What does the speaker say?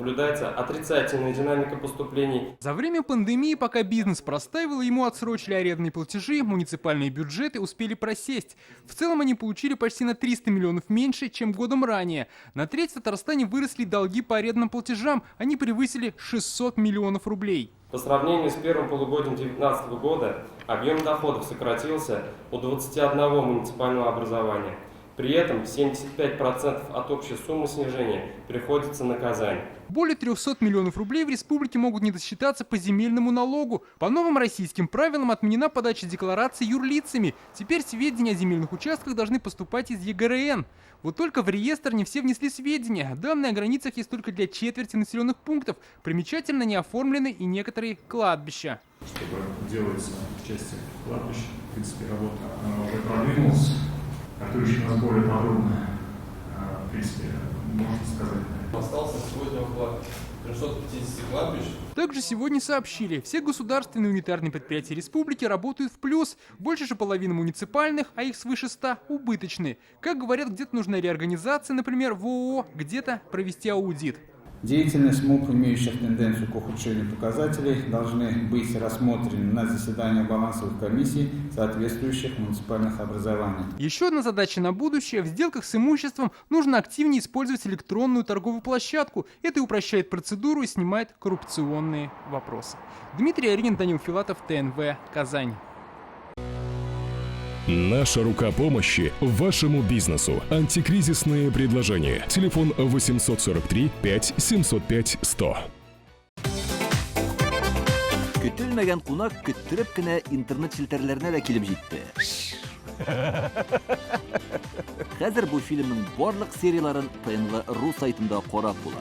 наблюдается отрицательная динамика поступлений. За время пандемии, пока бизнес простаивал, ему отсрочили арендные платежи, муниципальные бюджеты успели просесть. В целом они получили почти на 300 миллионов меньше, чем годом ранее. На треть в Татарстане выросли долги по арендным платежам, они превысили 600 миллионов рублей. По сравнению с первым полугодием 2019 года объем доходов сократился у 21 муниципального образования. При этом 75% от общей суммы снижения приходится на Казань. Более 300 миллионов рублей в республике могут не досчитаться по земельному налогу. По новым российским правилам отменена подача деклараций юрлицами. Теперь сведения о земельных участках должны поступать из ЕГРН. Вот только в реестр не все внесли сведения. Данные о границах есть только для четверти населенных пунктов. Примечательно не оформлены и некоторые кладбища. Чтобы делать в части кладбищ, в принципе, работа уже продвинулась. Артурович у нас более подробно, в принципе, можно сказать. Остался сегодня около 350 кладбищ. Также сегодня сообщили, все государственные унитарные предприятия республики работают в плюс. Больше же половины муниципальных, а их свыше 100, убыточны. Как говорят, где-то нужна реорганизация, например, в ООО, где-то провести аудит. Деятельность МУП, имеющих тенденцию к ухудшению показателей, должны быть рассмотрены на заседаниях балансовых комиссий соответствующих муниципальных образований. Еще одна задача на будущее. В сделках с имуществом нужно активнее использовать электронную торговую площадку. Это и упрощает процедуру и снимает коррупционные вопросы. Дмитрий Аринин, Данил Филатов, ТНВ, Казань. Наша рука помощи вашему бизнесу. Антикризисные предложения. Телефон 843 5 705 100. Көтелмәгән кунак көттөреп кенә интернет челтәрләренә дә килеп җитте. Хәзер бу фильмның барлык серияларын ТНВ.ру сайтында карап була.